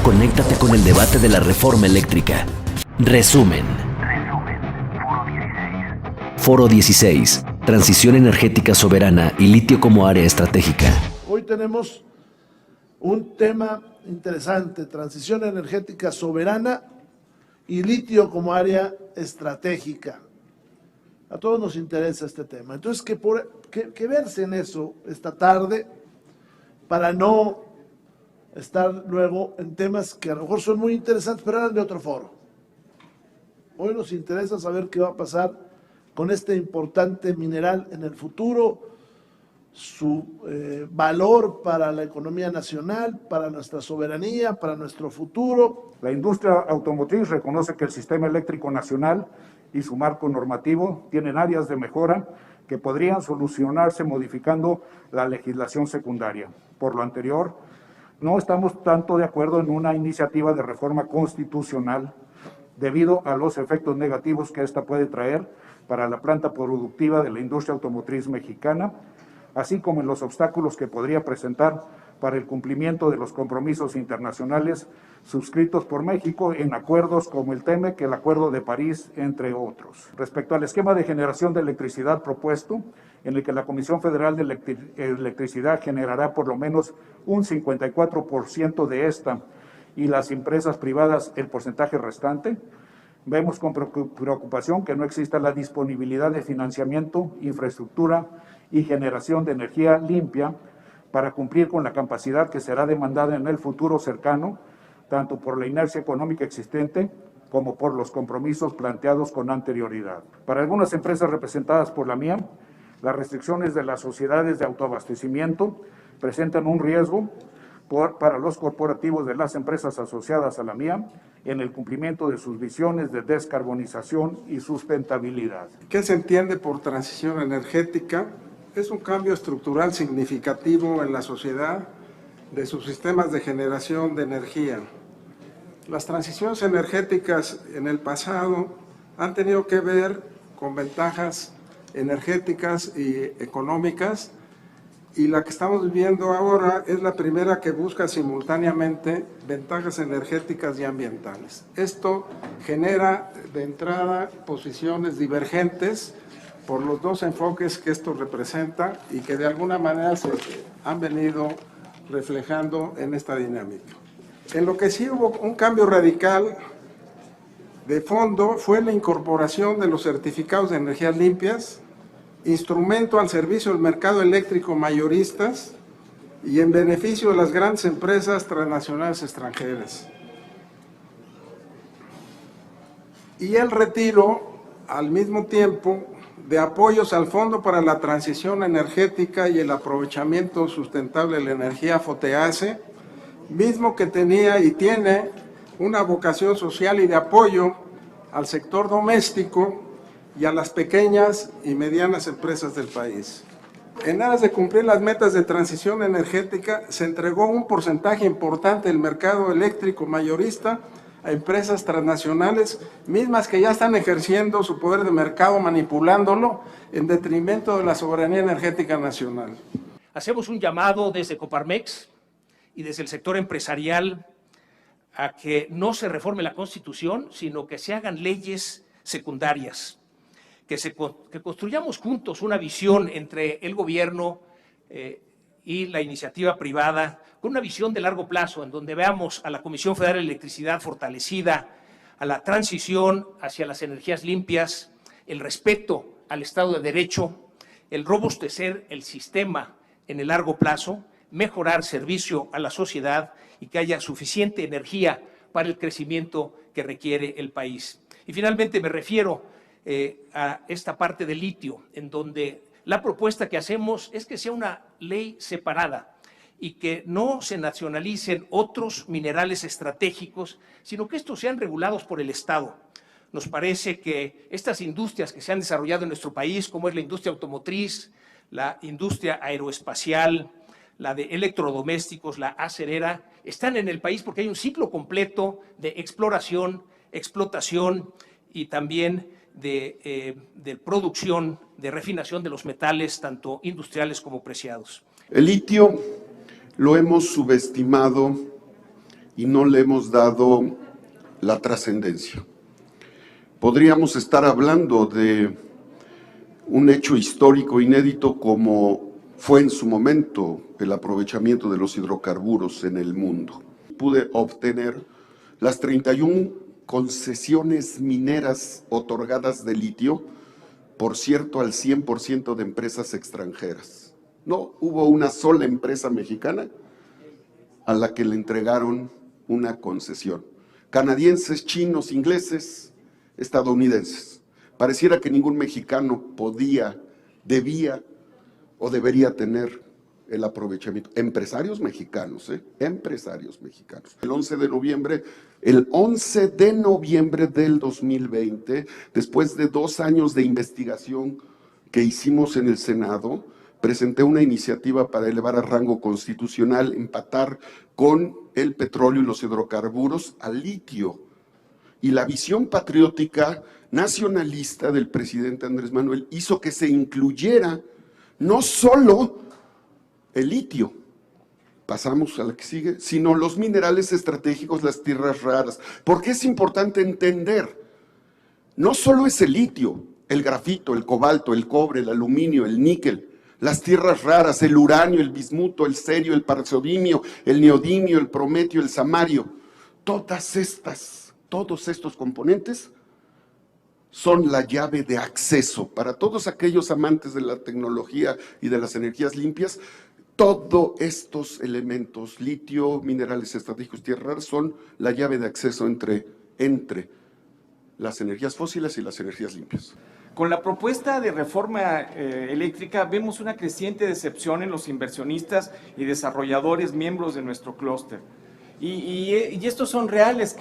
conéctate con el debate de la reforma eléctrica. Resumen. Foro 16. Transición energética soberana y litio como área estratégica. Hoy tenemos un tema interesante, transición energética soberana y litio como área estratégica. A todos nos interesa este tema. Entonces, que verse en eso esta tarde para no estar luego en temas que a lo mejor son muy interesantes, pero eran de otro foro. Hoy nos interesa saber qué va a pasar con este importante mineral en el futuro, su valor para la economía nacional, para nuestra soberanía, para nuestro futuro. La industria automotriz reconoce que el sistema eléctrico nacional y su marco normativo tienen áreas de mejora que podrían solucionarse modificando la legislación secundaria. Por lo anterior, no estamos tanto de acuerdo en una iniciativa de reforma constitucional debido a los efectos negativos que esta puede traer para la planta productiva de la industria automotriz mexicana, así como en los obstáculos que podría presentar para el cumplimiento de los compromisos internacionales suscritos por México en acuerdos como el TEMEC, el Acuerdo de París, entre otros. Respecto al esquema de generación de electricidad propuesto, en el que la Comisión Federal de Electricidad generará por lo menos un 54% de esta y las empresas privadas el porcentaje restante, vemos con preocupación que no exista la disponibilidad de financiamiento, infraestructura y generación de energía limpia para cumplir con la capacidad que será demandada en el futuro cercano, tanto por la inercia económica existente como por los compromisos planteados con anterioridad. Para algunas empresas representadas por la mía, las restricciones de las sociedades de autoabastecimiento presentan un riesgo para los corporativos de las empresas asociadas a la mía en el cumplimiento de sus visiones de descarbonización y sustentabilidad. ¿Qué se entiende por transición energética? Es un cambio estructural significativo en la sociedad de sus sistemas de generación de energía. Las transiciones energéticas en el pasado han tenido que ver con ventajas energéticas y económicas, y la que estamos viviendo ahora es la primera que busca simultáneamente ventajas energéticas y ambientales. Esto genera de entrada posiciones divergentes por los dos enfoques que esto representa y que de alguna manera se han venido reflejando en esta dinámica. En lo que sí hubo un cambio radical de fondo fue la incorporación de los certificados de energías limpias, instrumento al servicio del mercado eléctrico mayoristas y en beneficio de las grandes empresas transnacionales extranjeras. Y el retiro, al mismo tiempo, de apoyos al Fondo para la Transición Energética y el Aprovechamiento Sustentable de la Energía, FOTEASE, mismo que tenía y tiene una vocación social y de apoyo al sector doméstico y a las pequeñas y medianas empresas del país. En aras de cumplir las metas de transición energética, se entregó un porcentaje importante del mercado eléctrico mayorista a empresas transnacionales, mismas que ya están ejerciendo su poder de mercado manipulándolo en detrimento de la soberanía energética nacional. Hacemos un llamado desde Coparmex y desde el sector empresarial a que no se reforme la Constitución, sino que se hagan leyes secundarias, que construyamos juntos una visión entre el gobierno y la iniciativa privada, con una visión de largo plazo, en donde veamos a la Comisión Federal de Electricidad fortalecida, a la transición hacia las energías limpias, el respeto al Estado de Derecho, el robustecer el sistema en el largo plazo, mejorar servicio a la sociedad y que haya suficiente energía para el crecimiento que requiere el país. Y finalmente me refiero a esta parte del litio, en donde la propuesta que hacemos es que sea una ley separada y que no se nacionalicen otros minerales estratégicos, sino que estos sean regulados por el Estado. Nos parece que estas industrias que se han desarrollado en nuestro país, como es la industria automotriz, la industria aeroespacial, la de electrodomésticos, la acerera, están en el país porque hay un ciclo completo de exploración, explotación y también de producción, de refinación de los metales, tanto industriales como preciados. El litio lo hemos subestimado y no le hemos dado la trascendencia. Podríamos estar hablando de un hecho histórico inédito como fue en su momento el aprovechamiento de los hidrocarburos en el mundo. Pude obtener las 31 concesiones mineras otorgadas de litio, por cierto, al 100% de empresas extranjeras. No hubo una sola empresa mexicana a la que le entregaron una concesión. Canadienses, chinos, ingleses, estadounidenses. Pareciera que ningún mexicano podía, debía o debería tener el aprovechamiento. Empresarios mexicanos, empresarios mexicanos. El 11 de noviembre del 2020, después de 2 años de investigación que hicimos en el Senado, presenté una iniciativa para elevar a rango constitucional, empatar con el petróleo y los hidrocarburos al litio. Y la visión patriótica nacionalista del presidente Andrés Manuel hizo que se incluyera no solo el litio, pasamos a la que sigue, sino los minerales estratégicos, las tierras raras. Porque es importante entender, no solo es el litio, el grafito, el cobalto, el cobre, el aluminio, el níquel, las tierras raras, el uranio, el bismuto, el cerio, el praseodimio, el neodimio, el prometio, el samario. Todos estos componentes son la llave de acceso para todos aquellos amantes de la tecnología y de las energías limpias. Todos estos elementos, litio, minerales estratégicos, tierras raras, son la llave de acceso entre las energías fósiles y las energías limpias. Con la propuesta de reforma eléctrica vemos una creciente decepción en los inversionistas y desarrolladores miembros de nuestro clúster. Y estos son reales,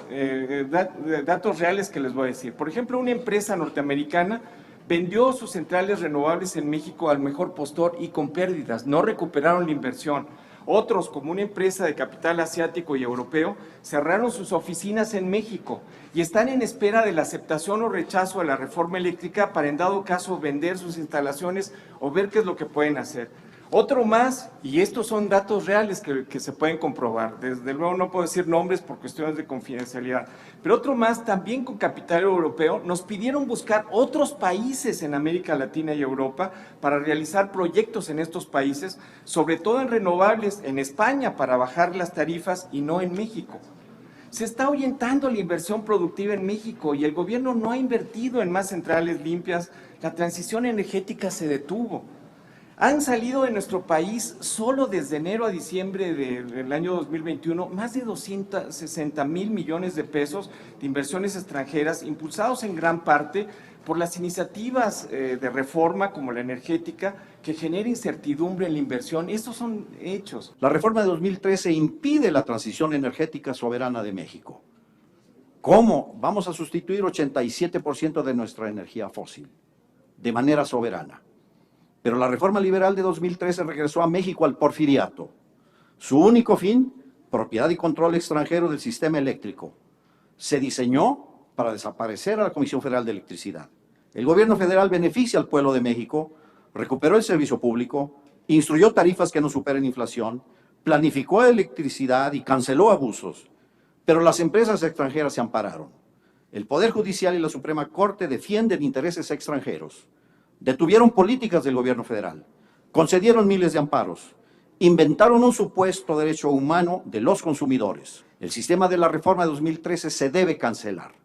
datos reales que les voy a decir. Por ejemplo, una empresa norteamericana vendió sus centrales renovables en México al mejor postor y con pérdidas, no recuperaron la inversión. Otros, como una empresa de capital asiático y europeo, cerraron sus oficinas en México y están en espera de la aceptación o rechazo de la reforma eléctrica para, en dado caso, vender sus instalaciones o ver qué es lo que pueden hacer. Otro más, y estos son datos reales que se pueden comprobar, desde luego no puedo decir nombres por cuestiones de confidencialidad, pero otro más, también con capital europeo, nos pidieron buscar otros países en América Latina y Europa para realizar proyectos en estos países, sobre todo en renovables, en España para bajar las tarifas y no en México. Se está ahuyentando la inversión productiva en México y el gobierno no ha invertido en más centrales limpias, la transición energética se detuvo. Han salido de nuestro país solo desde enero a diciembre del año 2021 más de 260,000 millones de pesos de inversiones extranjeras, impulsados en gran parte por las iniciativas de reforma como la energética, que genera incertidumbre en la inversión. Estos son hechos. La reforma de 2013 impide la transición energética soberana de México. ¿Cómo vamos a sustituir 87% de nuestra energía fósil de manera soberana? Pero la reforma liberal de 2013 regresó a México al porfiriato. Su único fin, propiedad y control extranjero del sistema eléctrico. Se diseñó para desaparecer a la Comisión Federal de Electricidad. El gobierno federal beneficia al pueblo de México, recuperó el servicio público, instruyó tarifas que no superen inflación, planificó electricidad y canceló abusos. Pero las empresas extranjeras se ampararon. El Poder Judicial y la Suprema Corte defienden intereses extranjeros. Detuvieron políticas del gobierno federal, concedieron miles de amparos, inventaron un supuesto derecho humano de los consumidores. El sistema de la reforma de 2013 se debe cancelar.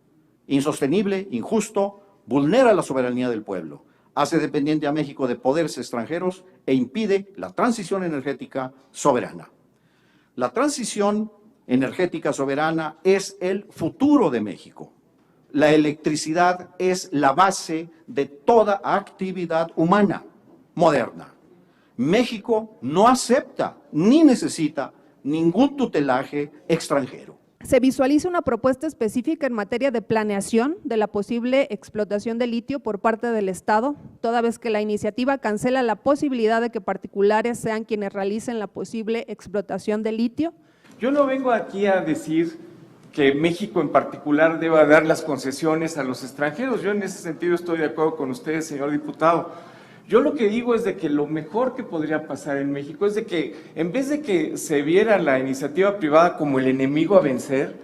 Insostenible, injusto, vulnera la soberanía del pueblo, hace dependiente a México de poderes extranjeros e impide la transición energética soberana. La transición energética soberana es el futuro de México. La electricidad es la base de toda actividad humana moderna. México no acepta ni necesita ningún tutelaje extranjero. ¿Se visualiza una propuesta específica en materia de planeación de la posible explotación de litio por parte del Estado, toda vez que la iniciativa cancela la posibilidad de que particulares sean quienes realicen la posible explotación de litio? Yo no vengo aquí a decir que México en particular deba dar las concesiones a los extranjeros. Yo en ese sentido estoy de acuerdo con usted, señor diputado. Yo lo que digo es de que lo mejor que podría pasar en México es de que en vez de que se viera la iniciativa privada como el enemigo a vencer,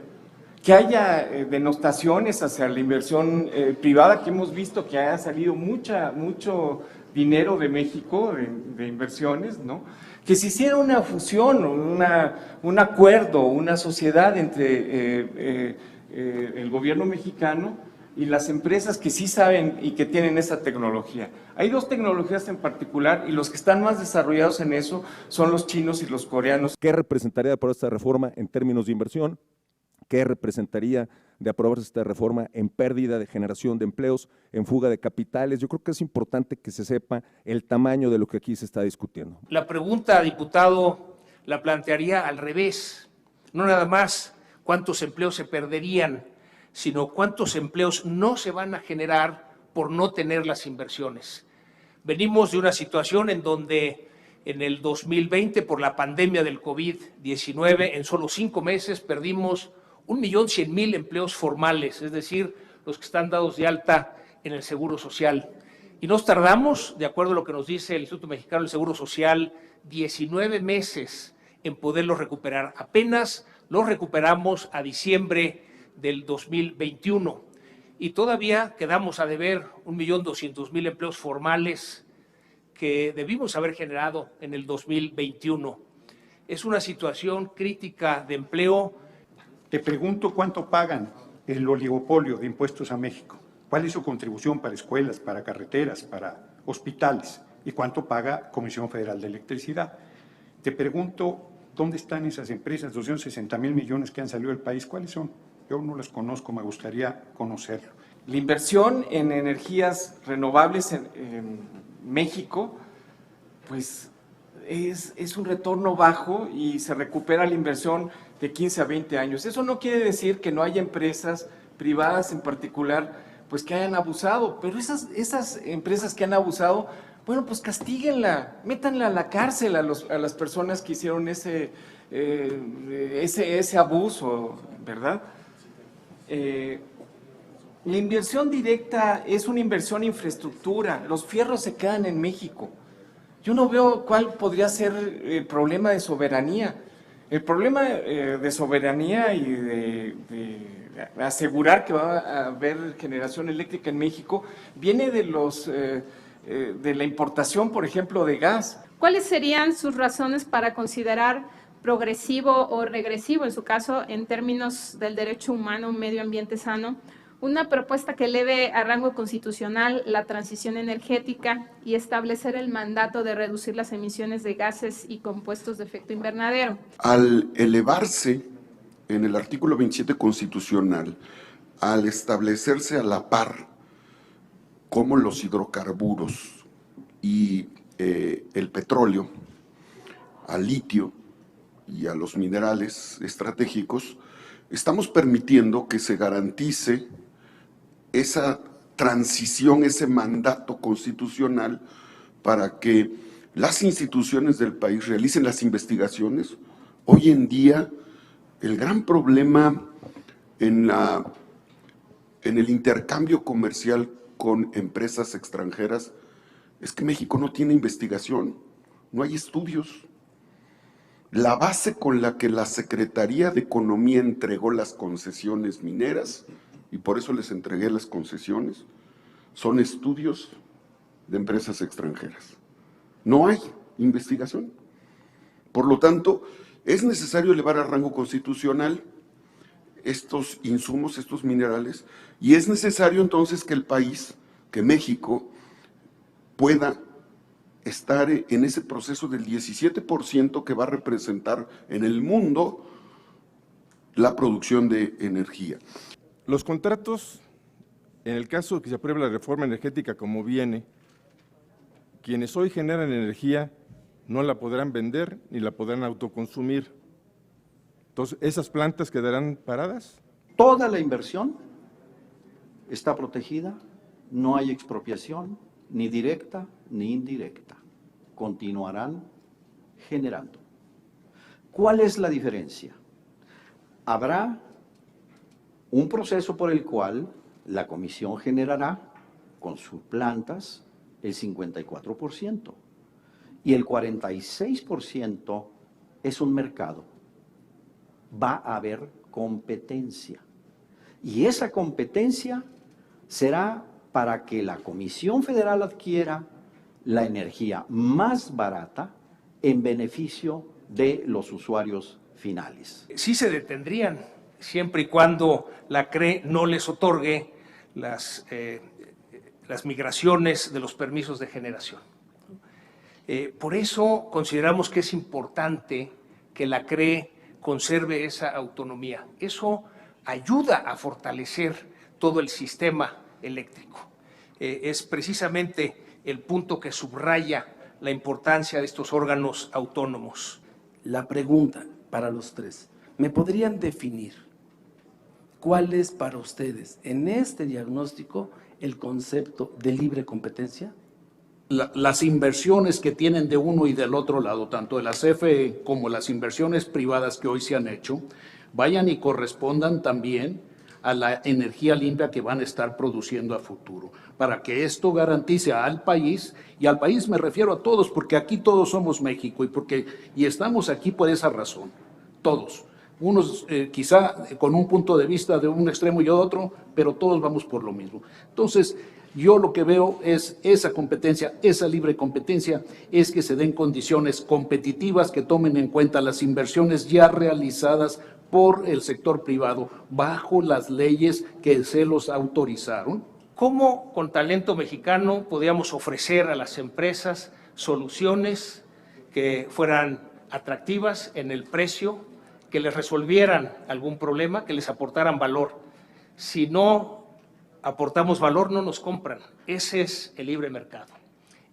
que haya denostaciones hacia la inversión privada, que hemos visto que ha salido mucho dinero de México, de inversiones, ¿no? Que se hiciera una fusión, un acuerdo, una sociedad entre el gobierno mexicano y las empresas que sí saben y que tienen esa tecnología. Hay dos tecnologías en particular y los que están más desarrollados en eso son los chinos y los coreanos. ¿Qué representaría por esta reforma en términos de inversión? ¿Qué representaría de aprobarse esta reforma en pérdida de generación de empleos, en fuga de capitales? Yo creo que es importante que se sepa el tamaño de lo que aquí se está discutiendo. La pregunta, diputado, la plantearía al revés. No nada más cuántos empleos se perderían, sino cuántos empleos no se van a generar por no tener las inversiones. Venimos de una situación en donde en el 2020, por la pandemia del COVID-19, en solo 5 meses perdimos 1.100.000 empleos formales, es decir, los que están dados de alta en el Seguro Social. Y nos tardamos, de acuerdo a lo que nos dice el Instituto Mexicano del Seguro Social, 19 meses en poderlos recuperar. Apenas los recuperamos a diciembre del 2021 y todavía quedamos a deber 1.200.000 empleos formales que debimos haber generado en el 2021. Es una situación crítica de empleo. Te pregunto cuánto pagan el oligopolio de impuestos a México. ¿Cuál es su contribución para escuelas, para carreteras, para hospitales? ¿Y cuánto paga Comisión Federal de Electricidad? Te pregunto, ¿dónde están esas empresas, 260.000 millones que han salido del país? ¿Cuáles son? Yo no las conozco, me gustaría conocerlo. La inversión en energías renovables en México, pues es un retorno bajo y se recupera la inversión de 15 a 20 años. Eso no quiere decir que no haya empresas privadas en particular, pues que hayan abusado, pero esas empresas que han abusado, bueno, pues castíguenla, métanla a la cárcel a las personas que hicieron ese abuso, ¿verdad? La inversión directa es una inversión en infraestructura, los fierros se quedan en México. Yo no veo cuál podría ser el problema de soberanía. El problema de soberanía y de asegurar que va a haber generación eléctrica en México viene de la importación, por ejemplo, de gas. ¿Cuáles serían sus razones para considerar progresivo o regresivo, en su caso, en términos del derecho humano, un medio ambiente sano, una propuesta que eleve a rango constitucional la transición energética y establecer el mandato de reducir las emisiones de gases y compuestos de efecto invernadero? Al elevarse en el artículo 27 constitucional, al establecerse a la par como los hidrocarburos y el petróleo, al litio y a los minerales estratégicos, estamos permitiendo que se garantice esa transición, ese mandato constitucional para que las instituciones del país realicen las investigaciones. Hoy en día, el gran problema en el intercambio comercial con empresas extranjeras es que México no tiene investigación, no hay estudios. La base con la que la Secretaría de Economía entregó las concesiones mineras, y por eso les entregué las concesiones, son estudios de empresas extranjeras. No hay investigación. Por lo tanto, es necesario elevar a rango constitucional estos insumos, estos minerales, y es necesario entonces que el país, que México, pueda estar en ese proceso del 17% que va a representar en el mundo la producción de energía. Los contratos, en el caso de que se apruebe la reforma energética como viene, quienes hoy generan energía no la podrán vender ni la podrán autoconsumir. Entonces, ¿esas plantas quedarán paradas? Toda la inversión está protegida, no hay expropiación, ni directa ni indirecta. Continuarán generando. ¿Cuál es la diferencia? Habrá un proceso por el cual la comisión generará con sus plantas el 54%. Y el 46% es un mercado. Va a haber competencia. Y esa competencia será para que la Comisión Federal adquiera la energía más barata en beneficio de los usuarios finales. Sí se detendrían siempre y cuando la CRE no les otorgue las migraciones de los permisos de generación. Por eso consideramos que es importante que la CRE conserve esa autonomía. Eso ayuda a fortalecer todo el sistema eléctrico. Es precisamente el punto que subraya la importancia de estos órganos autónomos. La pregunta para los tres, ¿me podrían definir cuál es para ustedes en este diagnóstico el concepto de libre competencia? Las inversiones que tienen de uno y del otro lado, tanto de la CFE como las inversiones privadas que hoy se han hecho, vayan y correspondan también a la energía limpia que van a estar produciendo a futuro, para que esto garantice al país, y al país me refiero a todos, porque aquí todos somos México y estamos aquí por esa razón, todos. Unos quizá con un punto de vista de un extremo y otro, pero todos vamos por lo mismo. Entonces, yo lo que veo es esa competencia, esa libre competencia, es que se den condiciones competitivas que tomen en cuenta las inversiones ya realizadas por el sector privado bajo las leyes que se los autorizaron. ¿Cómo con talento mexicano podíamos ofrecer a las empresas soluciones que fueran atractivas en el precio, que les resolvieran algún problema, que les aportaran valor? Si no aportamos valor, no nos compran. Ese es el libre mercado.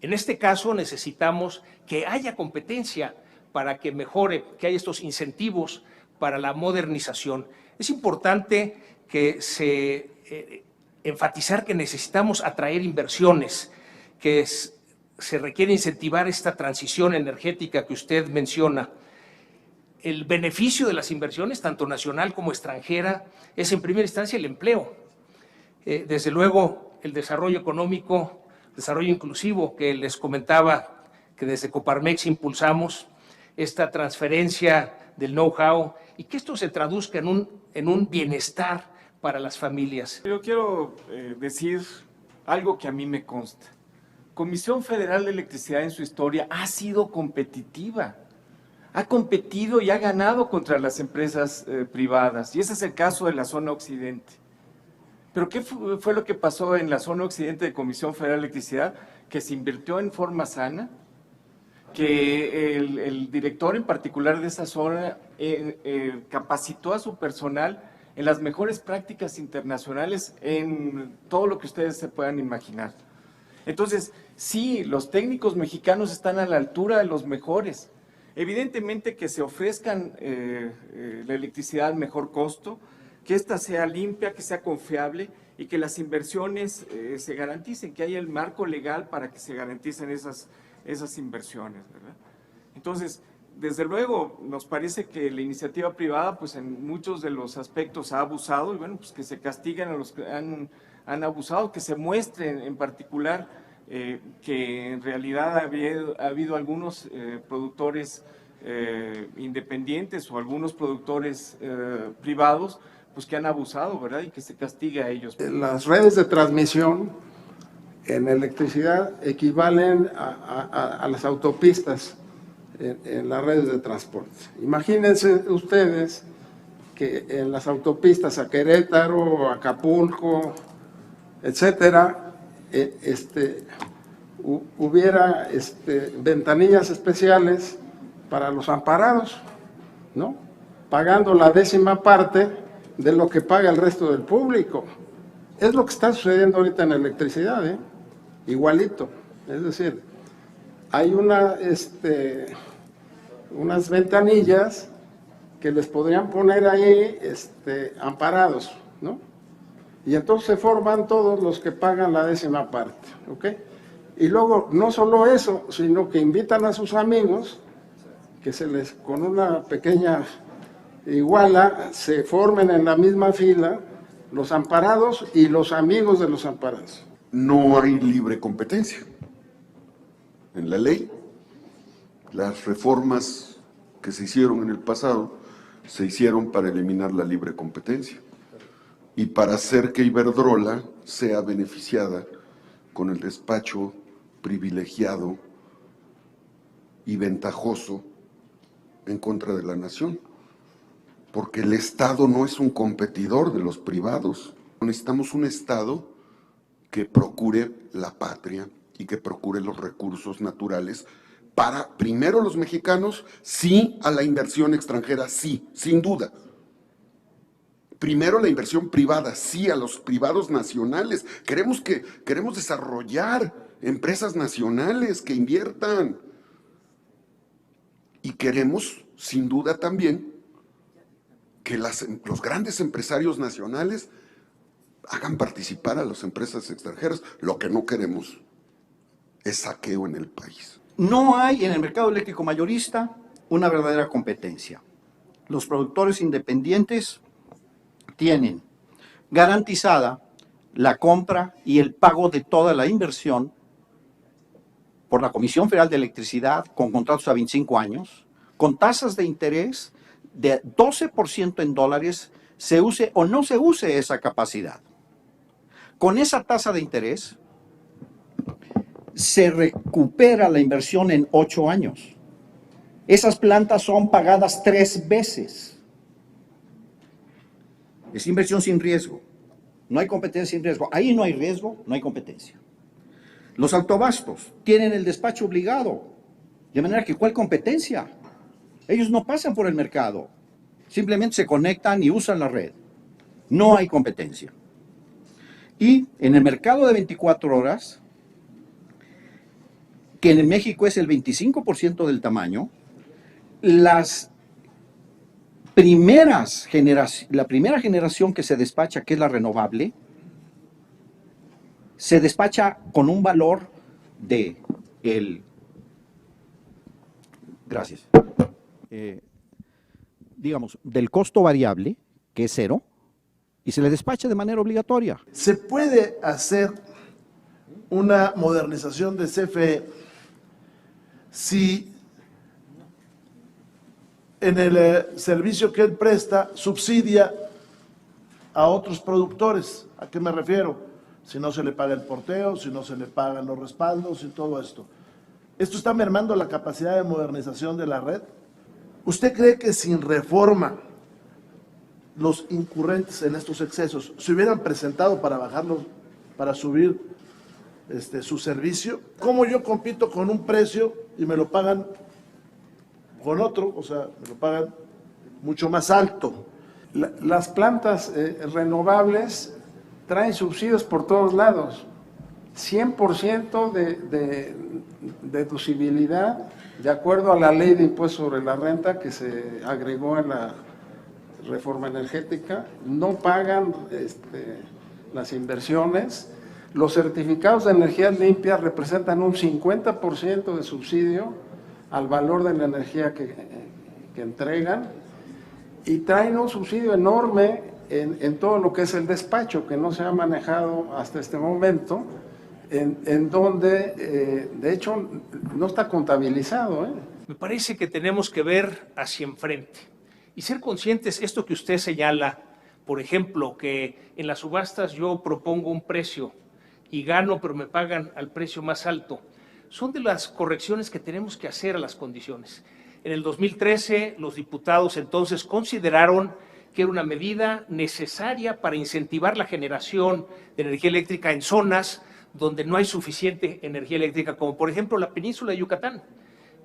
En este caso necesitamos que haya competencia para que mejore, que haya estos incentivos para la modernización. Es importante que enfatizar que necesitamos atraer inversiones, que se requiere incentivar esta transición energética que usted menciona. El beneficio de las inversiones, tanto nacional como extranjera, es en primera instancia el empleo. Desde luego, el desarrollo económico, desarrollo inclusivo, que les comentaba que desde Coparmex impulsamos, esta transferencia del know-how y que esto se traduzca en un bienestar para las familias. Yo quiero decir algo que a mí me consta. Comisión Federal de Electricidad en su historia ha sido competitiva. Ha competido y ha ganado contra las empresas privadas. Y ese es el caso de la zona occidente. ¿Pero qué fue lo que pasó en la zona occidente de Comisión Federal de Electricidad? Que se invirtió en forma sana, que el director en particular de esa zona capacitó a su personal en las mejores prácticas internacionales en todo lo que ustedes se puedan imaginar. Entonces, sí, los técnicos mexicanos están a la altura de los mejores. Evidentemente que se ofrezcan la electricidad al mejor costo, que ésta sea limpia, que sea confiable y que las inversiones se garanticen, que haya el marco legal para que se garanticen esas inversiones, ¿verdad? Entonces, desde luego, nos parece que la iniciativa privada, pues en muchos de los aspectos ha abusado, y bueno, pues que se castiguen a los que han abusado, que se muestren en particular que en realidad ha habido algunos productores independientes o algunos productores privados, pues que han abusado, ¿verdad? Y que se castigue a ellos. Las redes de transmisión en electricidad equivalen a las autopistas en las redes de transporte. Imagínense ustedes que en las autopistas a Querétaro, Acapulco, etcétera, hubiera ventanillas especiales para los amparados, ¿no? Pagando la 10ª parte de lo que paga el resto del público. Es lo que está sucediendo ahorita en la electricidad, igualito. Es decir, hay unas ventanillas que les podrían poner ahí amparados, ¿no? Y entonces se forman todos los que pagan la 10ª parte, ¿ok? Y luego, no solo eso, sino que invitan a sus amigos, que con una pequeña iguala, se formen en la misma fila los amparados y los amigos de los amparados. No hay libre competencia. en la ley. Las reformas que se hicieron en el pasado se hicieron para eliminar la libre competencia y para hacer que Iberdrola sea beneficiada con el despacho privilegiado y ventajoso en contra de la nación. Porque el Estado no es un competidor de los privados. Necesitamos un Estado que procure la patria y que procure los recursos naturales para, primero los mexicanos, sí a la inversión extranjera, sí, sin duda. Primero la inversión privada, sí a los privados nacionales. Queremos desarrollar empresas nacionales que inviertan. Y queremos, sin duda también, que los grandes empresarios nacionales hagan participar a las empresas extranjeras. Lo que no queremos es saqueo en el país. No hay en el mercado eléctrico mayorista una verdadera competencia. Los productores independientes tienen garantizada la compra y el pago de toda la inversión por la Comisión Federal de Electricidad con contratos a 25 años, con tasas de interés de 12% en dólares, se use o no se use esa capacidad. Con esa tasa de interés se recupera la inversión en 8 años. Esas plantas son pagadas 3 veces. Es inversión sin riesgo. No hay competencia sin riesgo. Ahí no hay riesgo, no hay competencia. Los autoabastos tienen el despacho obligado. De manera que, ¿cuál competencia? Ellos no pasan por el mercado. Simplemente se conectan y usan la red. No hay competencia. Y en el mercado de 24 horas, que en México es el 25% del tamaño, la primera generación que se despacha, que es la renovable, se despacha con un valor de digamos, del costo variable, que es 0, y se le despacha de manera obligatoria. ¿Se puede hacer una modernización de CFE si en el servicio que él presta subsidia a otros productores? ¿A qué me refiero? Si no se le paga el porteo, si no se le pagan los respaldos y todo esto. ¿Esto está mermando la capacidad de modernización de la red? ¿Usted cree que sin reforma los incurrentes en estos excesos se hubieran presentado para bajarlos, para subir su servicio? ¿Cómo yo compito con un precio y me lo pagan con otro? O sea, me lo pagan mucho más alto. Las plantas renovables traen subsidios por todos lados. 100% de deducibilidad, de acuerdo a la ley de impuesto sobre la renta que se agregó en la reforma energética. No pagan las inversiones. Los certificados de energías limpias representan un 50% de subsidio al valor de la energía que entregan, y traen un subsidio enorme en todo lo que es el despacho, que no se ha manejado hasta este momento, en donde, de hecho, no está contabilizado. Me parece que tenemos que ver hacia enfrente y ser conscientes, esto que usted señala, por ejemplo, que en las subastas yo propongo un precio y gano, pero me pagan al precio más alto, son de las correcciones que tenemos que hacer a las condiciones. En el 2013, los diputados entonces consideraron que era una medida necesaria para incentivar la generación de energía eléctrica en zonas donde no hay suficiente energía eléctrica, como por ejemplo la península de Yucatán,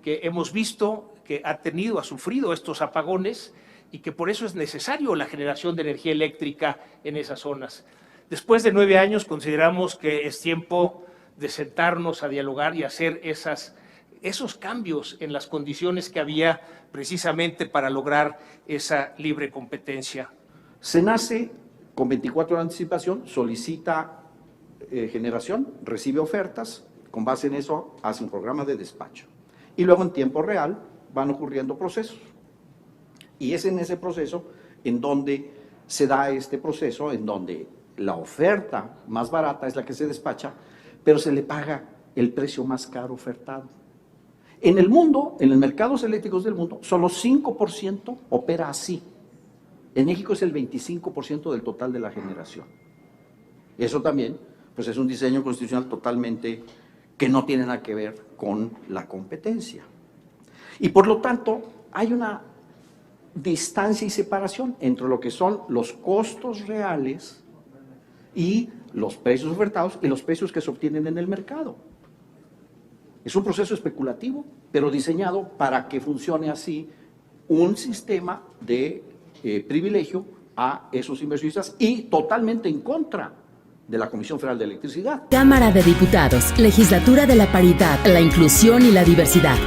que hemos visto que ha sufrido estos apagones y que por eso es necesario la generación de energía eléctrica en esas zonas. Después de 9 años consideramos que es tiempo de sentarnos a dialogar y hacer esos cambios en las condiciones que había precisamente para lograr esa libre competencia. Se nace con 24 horas de anticipación, solicita generación, recibe ofertas, con base en eso hace un programa de despacho. Y luego en tiempo real van ocurriendo procesos. Y es en ese proceso en donde se da este proceso, en donde la oferta más barata es la que se despacha, pero se le paga el precio más caro ofertado. En el mundo, en los mercados eléctricos del mundo, solo 5% opera así. En México es el 25% del total de la generación. Eso también, pues es un diseño constitucional totalmente que no tiene nada que ver con la competencia. Y por lo tanto, hay una distancia y separación entre lo que son los costos reales y los precios ofertados y los precios que se obtienen en el mercado. Es un proceso especulativo, pero diseñado para que funcione así un sistema de privilegio a esos inversionistas y totalmente en contra de la Comisión Federal de Electricidad. Cámara de Diputados, Legislatura de la Paridad, la Inclusión y la Diversidad.